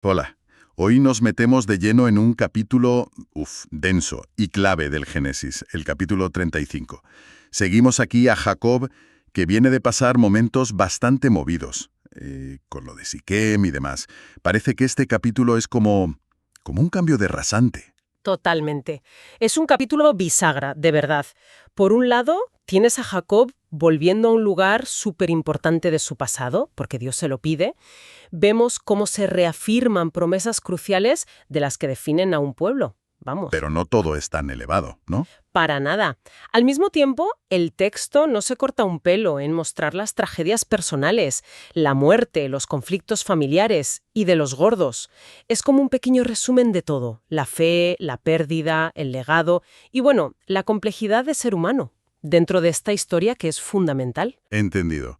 Hola. Hoy nos metemos de lleno en un capítulo, denso y clave del Génesis, el capítulo 35. Seguimos aquí a Jacob, que viene de pasar momentos bastante movidos, con lo de Siquem y demás. Parece que este capítulo es como un cambio de rasante. Totalmente. Es un capítulo bisagra, de verdad. Por un lado, tienes a Jacob volviendo a un lugar súper importante de su pasado, porque Dios se lo pide. Vemos cómo se reafirman promesas cruciales de las que definen a un pueblo. Vamos. Pero no todo es tan elevado, ¿no? Para nada. Al mismo tiempo, el texto no se corta un pelo en mostrar las tragedias personales, la muerte, los conflictos familiares y de los gordos. Es como un pequeño resumen de todo: la fe, la pérdida, el legado y, bueno, la complejidad de ser humano dentro de esta historia que es fundamental. Entendido.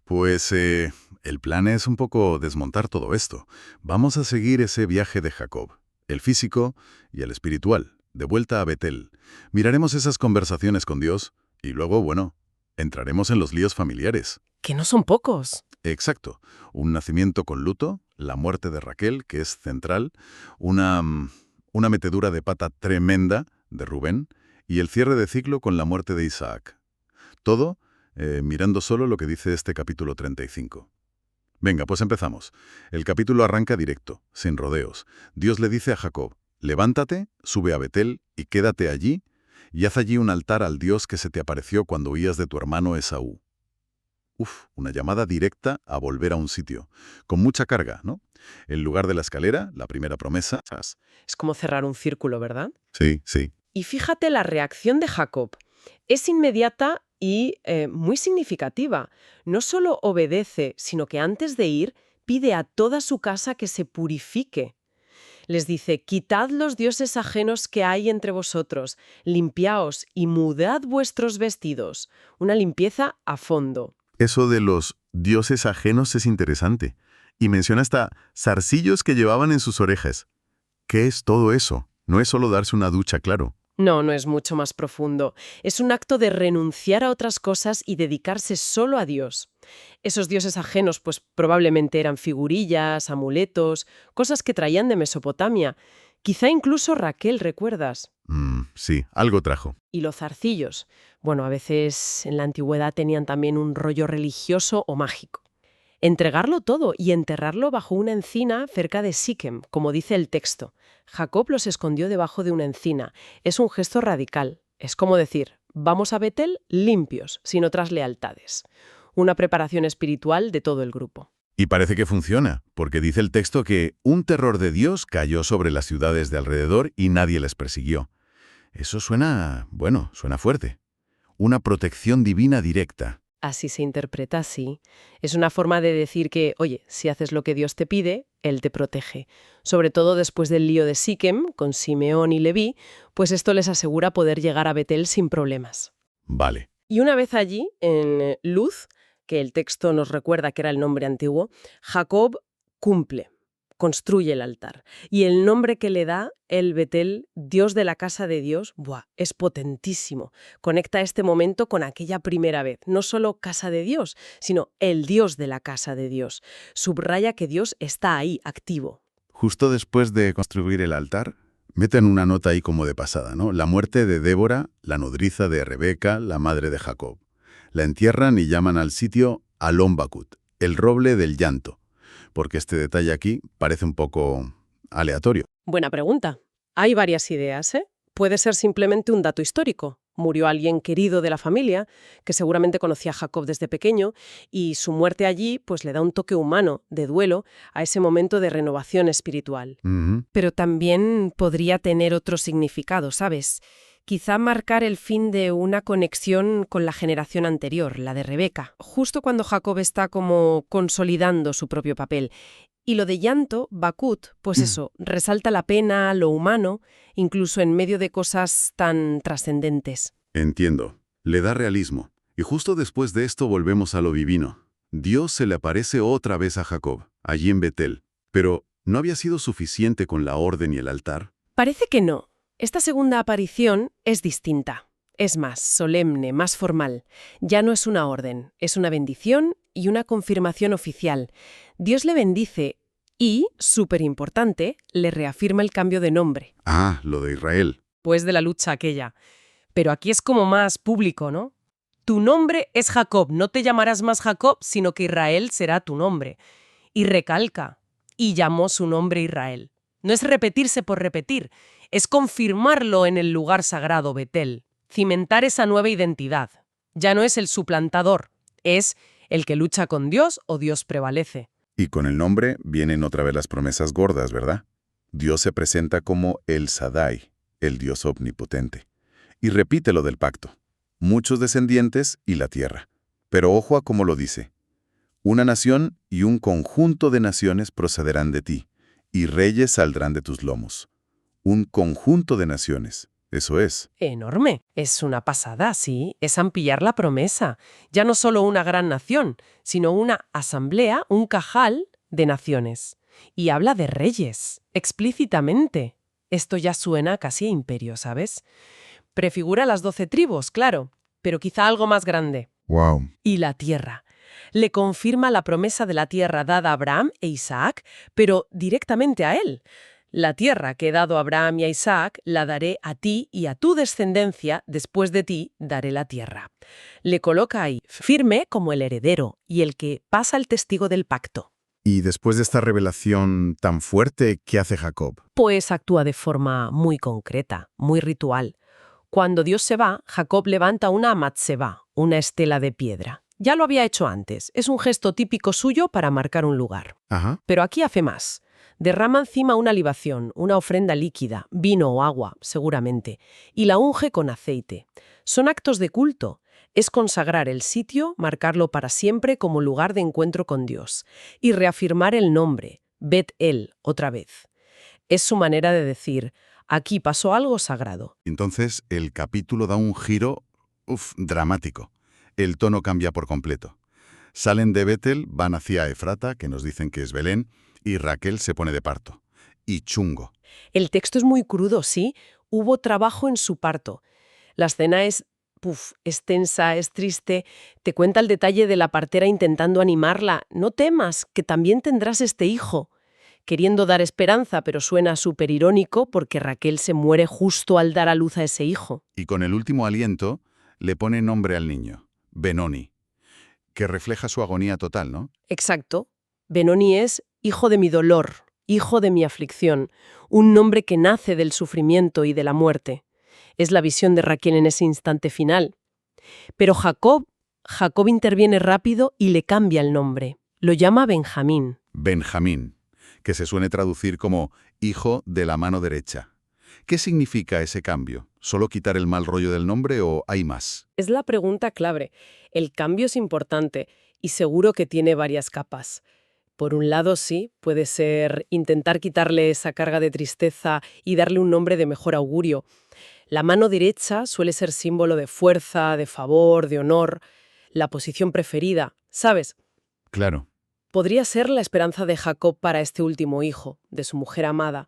Pues el plan es un poco desmontar todo esto. Vamos a seguir ese viaje de Jacob, el físico y el espiritual, de vuelta a Betel. Miraremos esas conversaciones con Dios y luego, bueno, entraremos en los líos familiares. Que no son pocos. Exacto. Un nacimiento con luto, la muerte de Raquel, que es central, una metedura de pata tremenda de Rubén y el cierre de ciclo con la muerte de Isaac. Todo mirando solo lo que dice este capítulo 35. Venga, pues empezamos. El capítulo arranca directo, sin rodeos. Dios le dice a Jacob: levántate, sube a Betel y quédate allí, y haz allí un altar al Dios que se te apareció cuando huías de tu hermano Esaú. Una llamada directa a volver a un sitio, con mucha carga, ¿no? En lugar de la escalera, la primera promesa. Es como cerrar un círculo, ¿verdad? Sí, sí. Y fíjate la reacción de Jacob. Es inmediata y muy significativa. No solo obedece, sino que antes de ir pide a toda su casa que se purifique. Les dice: quitad los dioses ajenos que hay entre vosotros, limpiaos y mudad vuestros vestidos. Una limpieza a fondo. Eso de los dioses ajenos es interesante. Y menciona hasta zarcillos que llevaban en sus orejas. ¿Qué es todo eso? No es solo darse una ducha, claro. No, no es mucho más profundo. Es un acto de renunciar a otras cosas y dedicarse solo a Dios. Esos dioses ajenos, pues probablemente eran figurillas, amuletos, cosas que traían de Mesopotamia. Quizá incluso Raquel, ¿recuerdas? Sí, algo trajo. Y los zarcillos. Bueno, a veces en la antigüedad tenían también un rollo religioso o mágico. Entregarlo todo y enterrarlo bajo una encina cerca de Siquem, como dice el texto. Jacob los escondió debajo de una encina. Es un gesto radical. Es como decir: vamos a Betel limpios, sin otras lealtades. Una preparación espiritual de todo el grupo. Y parece que funciona, porque dice el texto que un terror de Dios cayó sobre las ciudades de alrededor y nadie les persiguió. Eso suena, bueno, suena fuerte. Una protección divina directa. Así se interpreta, sí. Es una forma de decir que, oye, si haces lo que Dios te pide, Él te protege. Sobre todo después del lío de Siquem, con Simeón y Leví, pues esto les asegura poder llegar a Betel sin problemas. Vale. Y una vez allí, en Luz, que el texto nos recuerda que era el nombre antiguo, Jacob cumple, construye el altar. Y el nombre que le da, el Betel, Dios de la casa de Dios, es potentísimo. Conecta este momento con aquella primera vez. No solo casa de Dios, sino el Dios de la casa de Dios. Subraya que Dios está ahí, activo. Justo después de construir el altar, meten una nota ahí como de pasada, ¿no? La muerte de Débora, la nodriza de Rebeca, la madre de Jacob. La entierran y llaman al sitio Alon Bakut, el roble del llanto, porque este detalle aquí parece un poco aleatorio. Buena pregunta. Hay varias ideas, ¿eh? Puede ser simplemente un dato histórico. Murió alguien querido de la familia, que seguramente conocía a Jacob desde pequeño, y su muerte allí pues le da un toque humano, de duelo, a ese momento de renovación espiritual. Pero también podría tener otro significado, ¿sabes? Quizá marcar el fin de una conexión con la generación anterior, la de Rebeca, justo cuando Jacob está como consolidando su propio papel. Y lo de llanto, Bakut, pues eso, resalta la pena, lo humano, incluso en medio de cosas tan trascendentes. Entiendo. Le da realismo. Y justo después de esto volvemos a lo divino. Dios se le aparece otra vez a Jacob, allí en Betel. Pero, ¿no había sido suficiente con la orden y el altar? Parece que no. Esta segunda aparición es distinta. Es más solemne, más formal. Ya no es una orden, es una bendición y una confirmación oficial. Dios le bendice Y, súper importante, le reafirma el cambio de nombre, Ah, lo de Israel. pues de la lucha aquella. Pero aquí es como más público, ¿no? Tu nombre es Jacob, no te llamarás más Jacob, sino que Israel será tu nombre. Y recalca, y llamó su nombre Israel. No es repetirse por repetir, es confirmarlo en el lugar sagrado Betel, cimentar esa nueva identidad. Ya no es el suplantador, es el que lucha con Dios o Dios prevalece. Y con el nombre vienen otra vez las promesas gordas, ¿verdad? Dios se presenta como El Shaddai, el Dios omnipotente. Y repite lo del pacto. Muchos descendientes y la tierra. Pero ojo a cómo lo dice. Una nación y un conjunto de naciones procederán de ti, y reyes saldrán de tus lomos. Un conjunto de naciones. Eso es. Enorme. Es una pasada, sí. Es ampliar la promesa. Ya no solo una gran nación, sino una asamblea, un cajal de naciones. Y habla de reyes, explícitamente. Esto ya suena casi a imperio, ¿sabes? Prefigura las 12 tribus, claro, pero quizá algo más grande. Wow. Y la tierra. Le confirma la promesa de la tierra dada a Abraham e Isaac, pero directamente a él. La tierra que he dado a Abraham y a Isaac la daré a ti y a tu descendencia, después de ti daré la tierra. Le coloca ahí, firme como el heredero y el que pasa el testigo del pacto. Y después de esta revelación tan fuerte, ¿qué hace Jacob? Pues actúa de forma muy concreta, muy ritual. Cuando Dios se va, Jacob levanta una matzeba, una estela de piedra. Ya lo había hecho antes, es un gesto típico suyo para marcar un lugar. Ajá. Pero aquí hace más. Derrama encima una libación, una ofrenda líquida, vino o agua, seguramente, y la unge con aceite. Son actos de culto. Es consagrar el sitio, marcarlo para siempre como lugar de encuentro con Dios, y reafirmar el nombre, Bet-El, otra vez. Es su manera de decir, aquí pasó algo sagrado. Entonces, el capítulo da un giro, dramático. El tono cambia por completo. Salen de Betel, van hacia Efrata, que nos dicen que es Belén, y Raquel se pone de parto. Y chungo. El texto es muy crudo, sí. Hubo trabajo en su parto. La escena es tensa, es triste. Te cuenta el detalle de la partera intentando animarla. No temas, que también tendrás este hijo. Queriendo dar esperanza, pero suena súper irónico porque Raquel se muere justo al dar a luz a ese hijo. Y con el último aliento, le pone nombre al niño, Benoni, que refleja su agonía total, ¿no? Exacto. Benoni es hijo de mi dolor, hijo de mi aflicción, un nombre que nace del sufrimiento y de la muerte. Es la visión de Raquel en ese instante final. Pero Jacob interviene rápido y le cambia el nombre. Lo llama Benjamín. Benjamín, que se suele traducir como hijo de la mano derecha. ¿Qué significa ese cambio? ¿Solo quitar el mal rollo del nombre o hay más? Es la pregunta clave. El cambio es importante y seguro que tiene varias capas. Por un lado, sí, puede ser intentar quitarle esa carga de tristeza y darle un nombre de mejor augurio. La mano derecha suele ser símbolo de fuerza, de favor, de honor, la posición preferida, ¿sabes? Claro. Podría ser la esperanza de Jacob para este último hijo, de su mujer amada.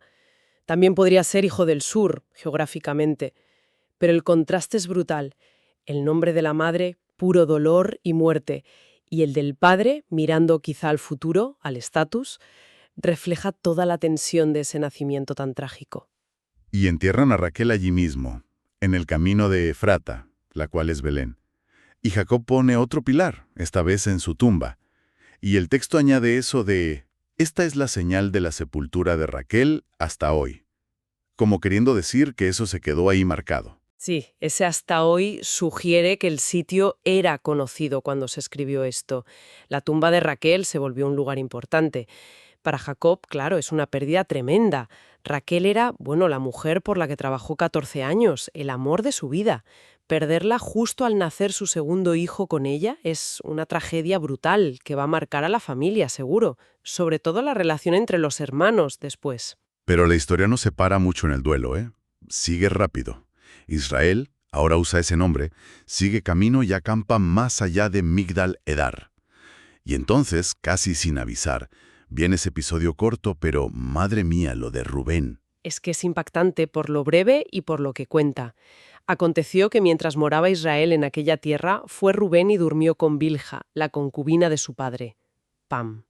También podría ser hijo del sur, geográficamente. Pero el contraste es brutal. El nombre de la madre, puro dolor y muerte, y el del padre, mirando quizá al futuro, al estatus, refleja toda la tensión de ese nacimiento tan trágico. Y entierran a Raquel allí mismo, en el camino de Efrata, la cual es Belén. Y Jacob pone otro pilar, esta vez en su tumba. Y el texto añade eso de, esta es la señal de la sepultura de Raquel hasta hoy. Como queriendo decir que eso se quedó ahí marcado. Sí, ese hasta hoy sugiere que el sitio era conocido cuando se escribió esto. La tumba de Raquel se volvió un lugar importante. Para Jacob, claro, es una pérdida tremenda. Raquel era, la mujer por la que trabajó 14 años, el amor de su vida. Perderla justo al nacer su segundo hijo con ella es una tragedia brutal que va a marcar a la familia, seguro. Sobre todo la relación entre los hermanos después. Pero la historia no se para mucho en el duelo, ¿eh? Sigue rápido. Israel, ahora usa ese nombre, sigue camino y acampa más allá de Migdal Edar. Y entonces, casi sin avisar, viene ese episodio corto, pero madre mía, lo de Rubén. Es que es impactante por lo breve y por lo que cuenta. Aconteció que mientras moraba Israel en aquella tierra, fue Rubén y durmió con Bilha, la concubina de su padre. Pam.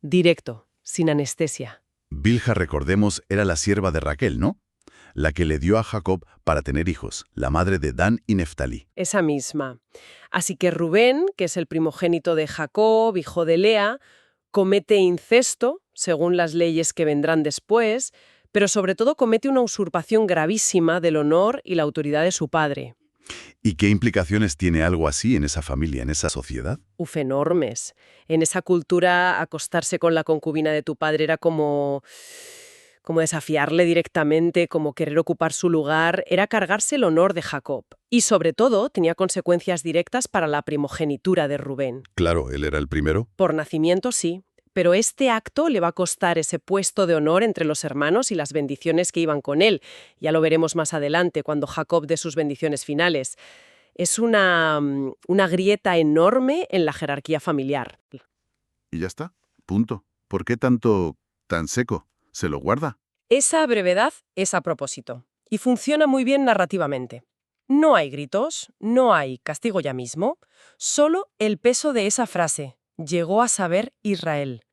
Directo. sin anestesia. Bilha, recordemos, era la sierva de Raquel, ¿no? La que le dio a Jacob para tener hijos, la madre de Dan y Neftalí. Esa misma. Así que Rubén, que es el primogénito de Jacob, hijo de Lea, comete incesto, según las leyes que vendrán después, pero sobre todo comete una usurpación gravísima del honor y la autoridad de su padre. ¿Y qué implicaciones tiene algo así en esa familia, en esa sociedad? Uf, enormes. En esa cultura, acostarse con la concubina de tu padre era como desafiarle directamente, como querer ocupar su lugar, era cargarse el honor de Jacob. Y sobre todo, tenía consecuencias directas para la primogenitura de Rubén. Claro, él era el primero. Por nacimiento sí, pero este acto le va a costar ese puesto de honor entre los hermanos y las bendiciones que iban con él. Ya lo veremos más adelante, cuando Jacob dé sus bendiciones finales. Es una grieta enorme en la jerarquía familiar. Y ya está. Punto. ¿Por qué tan seco? ¿Se lo guarda? Esa brevedad es a propósito, y funciona muy bien narrativamente. No hay gritos, no hay castigo ya mismo, solo el peso de esa frase, llegó a saber Israel.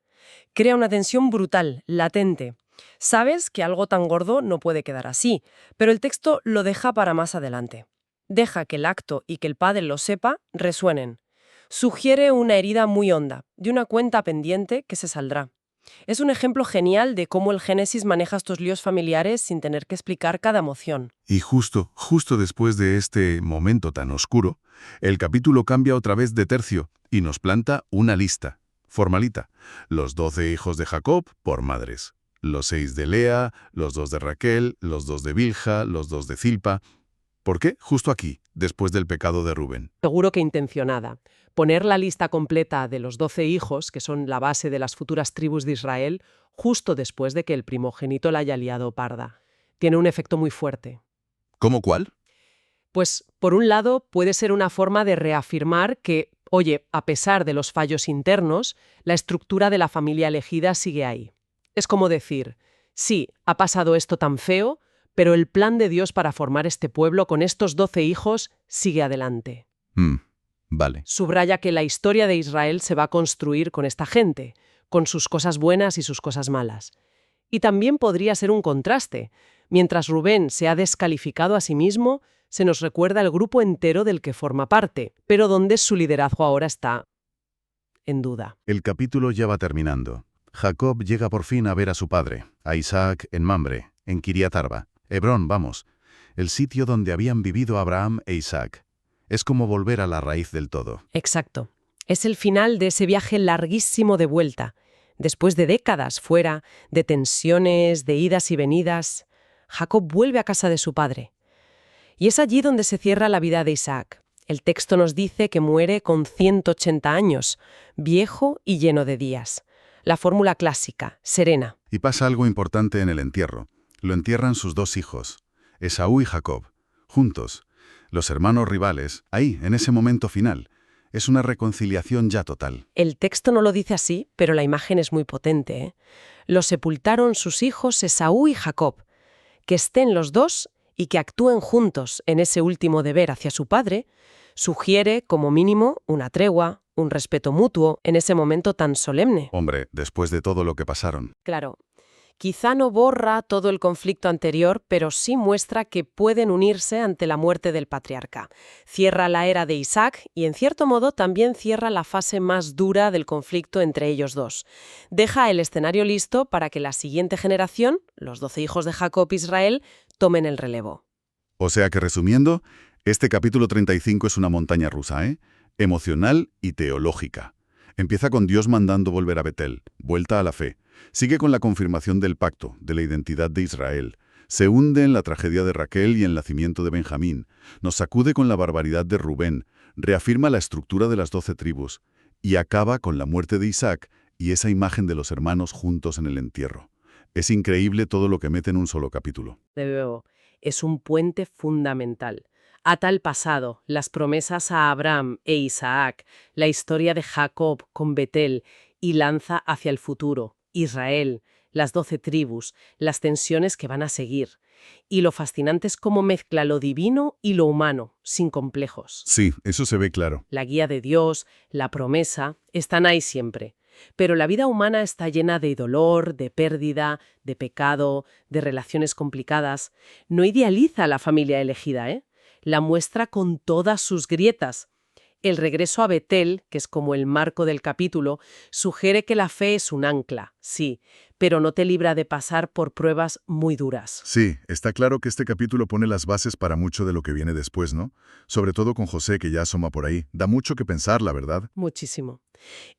Crea una tensión brutal, latente. Sabes que algo tan gordo no puede quedar así, pero el texto lo deja para más adelante. Deja que el acto y que el padre lo sepa resuenen. Sugiere una herida muy honda, de una cuenta pendiente que se saldrá. Es un ejemplo genial de cómo el Génesis maneja estos líos familiares sin tener que explicar cada emoción. Y justo después de este momento tan oscuro, el capítulo cambia otra vez de tercio y nos planta una lista, formalita. Los 12 hijos de Jacob por madres. Los 6 de Lea, los 2 de Raquel, los 2 de Bilha, los 2 de Zilpa. ¿Por qué? Justo aquí, después del pecado de Rubén. Seguro que intencionada. Poner la lista completa de los 12 hijos, que son la base de las futuras tribus de Israel, justo después de que el primogénito la haya liado parda. Tiene un efecto muy fuerte. ¿Cómo cuál? Pues, por un lado, puede ser una forma de reafirmar que, oye, a pesar de los fallos internos, la estructura de la familia elegida sigue ahí. Es como decir, sí, ha pasado esto tan feo, pero el plan de Dios para formar este pueblo con estos 12 hijos sigue adelante. Vale. Subraya que la historia de Israel se va a construir con esta gente, con sus cosas buenas y sus cosas malas. Y también podría ser un contraste. Mientras Rubén se ha descalificado a sí mismo, se nos recuerda el grupo entero del que forma parte, pero donde su liderazgo ahora está en duda. El capítulo ya va terminando. Jacob llega por fin a ver a su padre, a Isaac en Mamre, en Kiriat Arba. Hebrón, vamos, el sitio donde habían vivido Abraham e Isaac. Es como volver a la raíz del todo. Exacto. Es el final de ese viaje larguísimo de vuelta. Después de décadas fuera, de tensiones, de idas y venidas, Jacob vuelve a casa de su padre. Y es allí donde se cierra la vida de Isaac. El texto nos dice que muere con 180 años, viejo y lleno de días. La fórmula clásica, serena. Y pasa algo importante en el entierro. Lo entierran sus 2 hijos, Esaú y Jacob, juntos. Los hermanos rivales, ahí, en ese momento final. Es una reconciliación ya total. El texto no lo dice así, pero la imagen es muy potente, ¿eh? Los sepultaron sus hijos Esaú y Jacob. Que estén los dos y que actúen juntos en ese último deber hacia su padre, sugiere, como mínimo, una tregua, un respeto mutuo en ese momento tan solemne. Hombre, después de todo lo que pasaron. Claro. Quizá no borra todo el conflicto anterior, pero sí muestra que pueden unirse ante la muerte del patriarca. Cierra la era de Isaac y, en cierto modo, también cierra la fase más dura del conflicto entre ellos dos. Deja el escenario listo para que la siguiente generación, los 12 hijos de Jacob Israel, tomen el relevo. O sea que, resumiendo, este capítulo 35 es una montaña rusa, emocional y teológica. Empieza con Dios mandando volver a Betel, vuelta a la fe. Sigue con la confirmación del pacto, de la identidad de Israel. Se hunde en la tragedia de Raquel y el nacimiento de Benjamín. Nos sacude con la barbaridad de Rubén. Reafirma la estructura de las 12 tribus. Y acaba con la muerte de Isaac y esa imagen de los hermanos juntos en el entierro. Es increíble todo lo que mete en un solo capítulo. De nuevo, es un puente fundamental. Ata al pasado, las promesas a Abraham e Isaac, la historia de Jacob con Betel y lanza hacia el futuro, Israel, las 12 tribus, las tensiones que van a seguir. Y lo fascinante es cómo mezcla lo divino y lo humano, sin complejos. Sí, eso se ve claro. La guía de Dios, la promesa, están ahí siempre. Pero la vida humana está llena de dolor, de pérdida, de pecado, de relaciones complicadas. No idealiza a la familia elegida, ¿eh? La muestra con todas sus grietas. El regreso a Betel, que es como el marco del capítulo, sugiere que la fe es un ancla, sí, pero no te libra de pasar por pruebas muy duras. Sí, está claro que este capítulo pone las bases para mucho de lo que viene después, ¿no? Sobre todo con José, que ya asoma por ahí. Da mucho que pensar, la verdad. Muchísimo.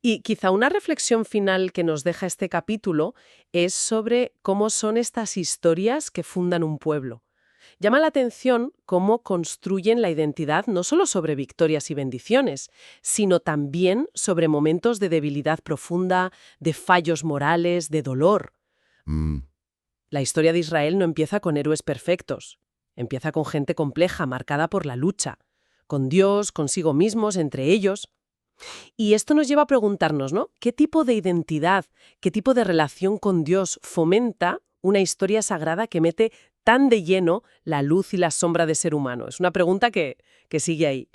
Y quizá una reflexión final que nos deja este capítulo es sobre cómo son estas historias que fundan un pueblo. Llama la atención cómo construyen la identidad no solo sobre victorias y bendiciones, sino también sobre momentos de debilidad profunda, de fallos morales, de dolor. Mm, La historia de Israel no empieza con héroes perfectos. Empieza con gente compleja, marcada por la lucha, con Dios, consigo mismos, entre ellos. Y esto nos lleva a preguntarnos, ¿no? ¿Qué tipo de identidad, qué tipo de relación con Dios fomenta una historia sagrada que mete tan de lleno la luz y la sombra de ser humano? Es una pregunta que sigue ahí.